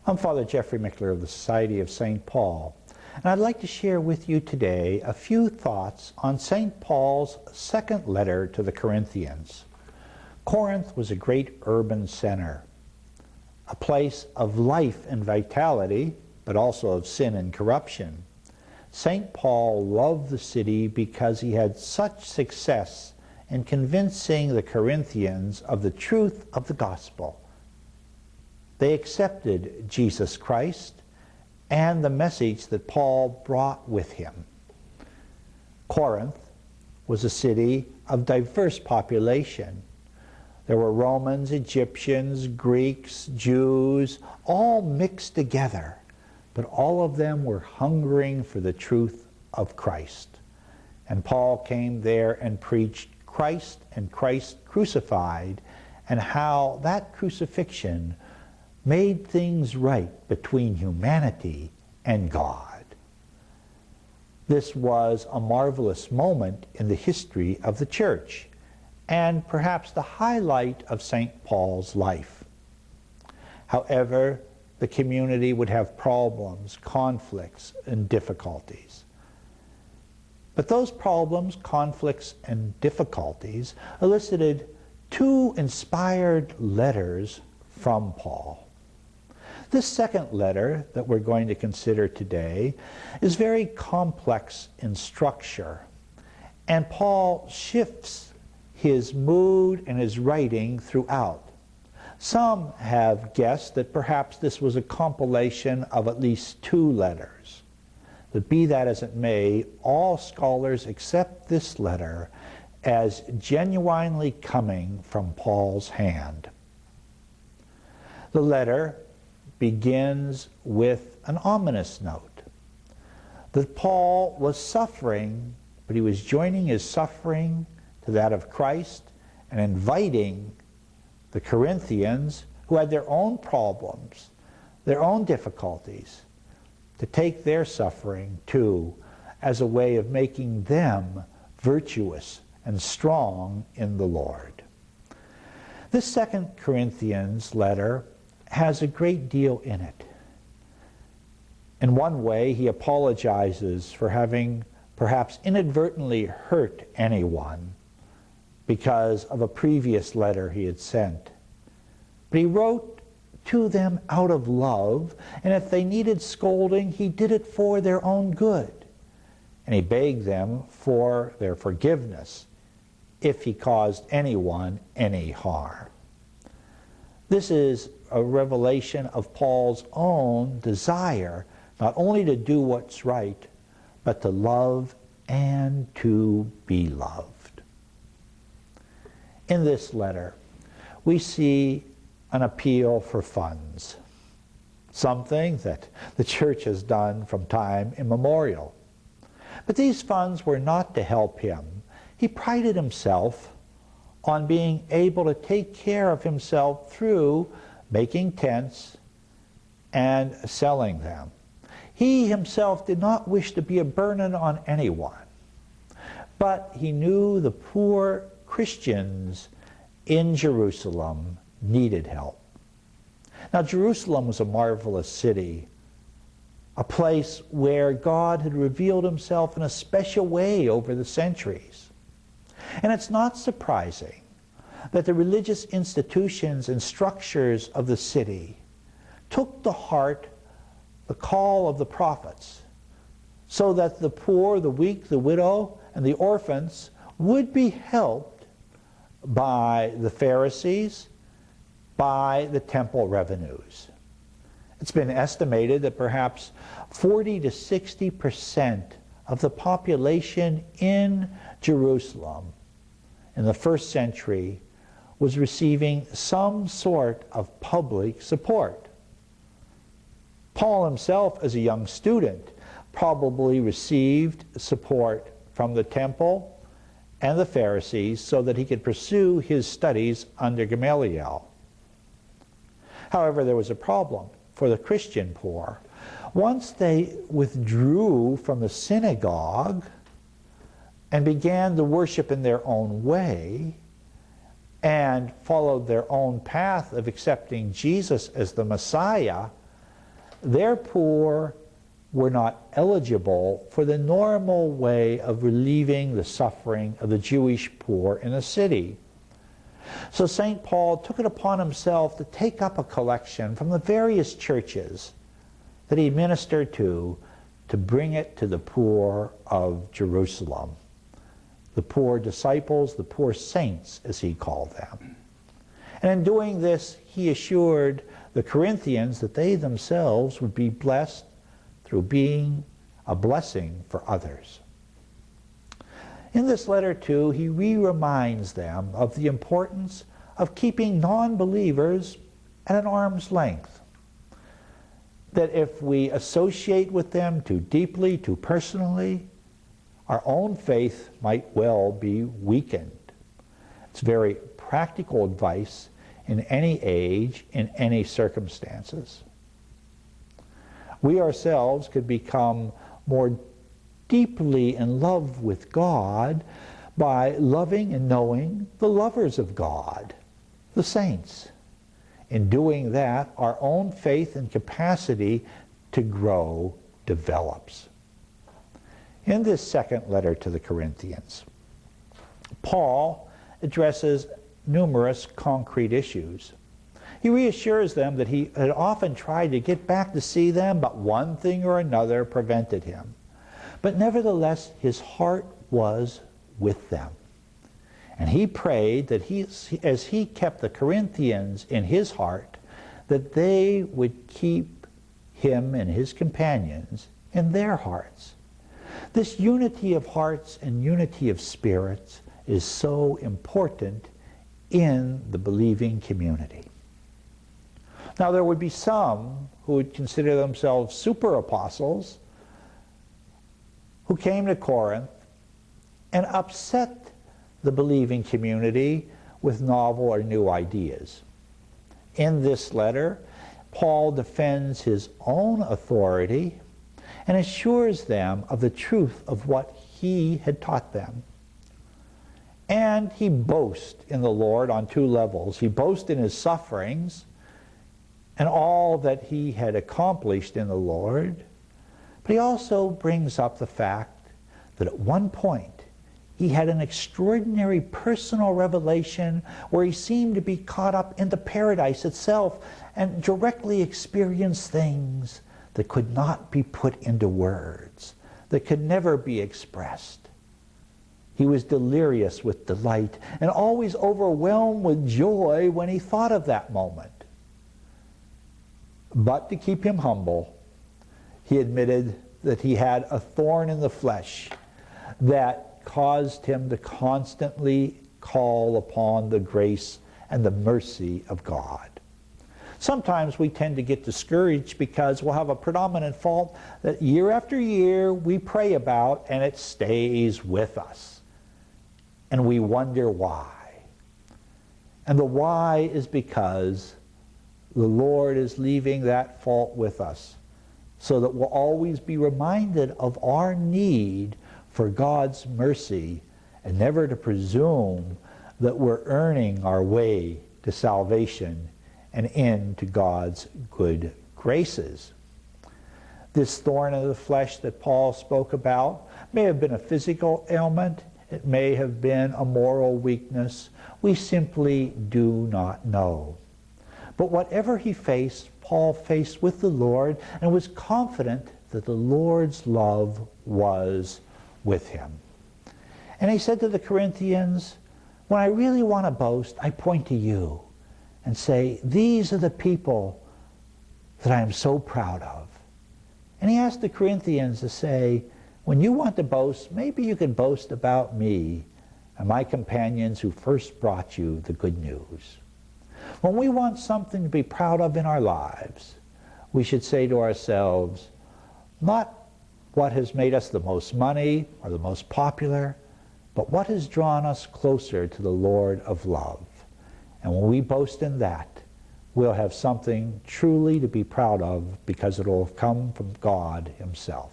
I'm Father Jeffrey Mickler of the Society of St. Paul, and I'd like to share with you today a few thoughts on St. Paul's second letter to the Corinthians. Corinth was a great urban center, a place of life and vitality, but also of sin and corruption. St. Paul loved the city because he had such success in convincing the Corinthians of the truth of the gospel. They accepted Jesus Christ and the message that Paul brought with him. Corinth was a city of diverse population. There were Romans, Egyptians, Greeks, Jews, all mixed together, but all of them were hungering for the truth of Christ. And Paul came there and preached Christ and Christ crucified, and how that crucifixion made things right between humanity and God. This was a marvelous moment in the history of the church, and perhaps the highlight of St. Paul's life. However, the community would have problems, conflicts, and difficulties. But those problems, conflicts, and difficulties elicited two inspired letters from Paul. This second letter that we're going to consider today is very complex in structure, and Paul shifts his mood and his writing throughout. Some have guessed that perhaps this was a compilation of at least two letters. But be that as it may, all scholars accept this letter as genuinely coming from Paul's hand. The letter begins with an ominous note that Paul was suffering, but he was joining his suffering to that of Christ and inviting the Corinthians, who had their own problems, their own difficulties, to take their suffering too as a way of making them virtuous and strong in the Lord. This second Corinthians letter has a great deal in it. In one way, he apologizes for having perhaps inadvertently hurt anyone because of a previous letter he had sent. But he wrote to them out of love, and if they needed scolding, he did it for their own good. And he begged them for their forgiveness if he caused anyone any harm. This is a revelation of Paul's own desire not only to do what's right, but to love and to be loved. In this letter, we see an appeal for funds, something that the church has done from time immemorial. But these funds were not to help him. He prided himself on being able to take care of himself through making tents and selling them. He himself did not wish to be a burden on anyone, but he knew the poor Christians in Jerusalem needed help. Now, Jerusalem was a marvelous city, a place where God had revealed himself in a special way over the centuries. And it's not surprising that the religious institutions and structures of the city took to heart the call of the prophets, so that the poor, the weak, the widow, and the orphans would be helped by the Pharisees, by the temple revenues. It's been estimated that perhaps 40 to 60% of the population in Jerusalem in the first century was receiving some sort of public support. Paul himself, as a young student, probably received support from the temple and the Pharisees so that he could pursue his studies under Gamaliel. However, there was a problem for the Christian poor. Once they withdrew from the synagogue and began to worship in their own way and followed their own path of accepting Jesus as the Messiah, Their poor were not eligible for the normal way of relieving the suffering of the Jewish poor in a city. So St. Paul took it upon himself to take up a collection from the various churches that he ministered to bring it to the poor of Jerusalem. The poor disciples, the poor saints, as he called them. And in doing this, he assured the Corinthians that they themselves would be blessed through being a blessing for others. In this letter, too, he reminds them of the importance of keeping non-believers at an arm's length. That if we associate with them too deeply, too personally, our own faith might well be weakened. It's very practical advice in any age, in any circumstances. We ourselves could become more deeply in love with God by loving and knowing the lovers of God, the saints. In doing that, our own faith and capacity to grow develops. In this second letter to the Corinthians, Paul addresses numerous concrete issues. He reassures them that he had often tried to get back to see them, but one thing or another prevented him. But nevertheless, his heart was with them. And he prayed that as he kept the Corinthians in his heart, that they would keep him and his companions in their hearts. This unity of hearts and unity of spirits is so important in the believing community. Now, there would be some who would consider themselves super apostles who came to Corinth and upset the believing community with novel or new ideas. In this letter, Paul defends his own authority and assures them of the truth of what he had taught them. And he boasts in the Lord on two levels. He boasts in his sufferings and all that he had accomplished in the Lord, but he also brings up the fact that at one point he had an extraordinary personal revelation where he seemed to be caught up into paradise itself and directly experienced things that could not be put into words, that could never be expressed. He was delirious with delight and always overwhelmed with joy when he thought of that moment. But to keep him humble, he admitted that he had a thorn in the flesh that caused him to constantly call upon the grace and the mercy of God. Sometimes we tend to get discouraged because we'll have a predominant fault that year after year we pray about and it stays with us. And we wonder why. And the why is because the Lord is leaving that fault with us so that we'll always be reminded of our need for God's mercy and never to presume that we're earning our way to salvation and into God's good graces. This thorn of the flesh that Paul spoke about may have been a physical ailment. It may have been a moral weakness. We simply do not know. But whatever he faced, Paul faced with the Lord and was confident that the Lord's love was with him. And he said to the Corinthians, when I really want to boast, I point to you and say, these are the people that I am so proud of. And he asked the Corinthians to say, when you want to boast, maybe you could boast about me and my companions who first brought you the good news. When we want something to be proud of in our lives, we should say to ourselves, not what has made us the most money or the most popular, but what has drawn us closer to the Lord of love. And when we boast in that, we'll have something truly to be proud of because it will have come from God himself.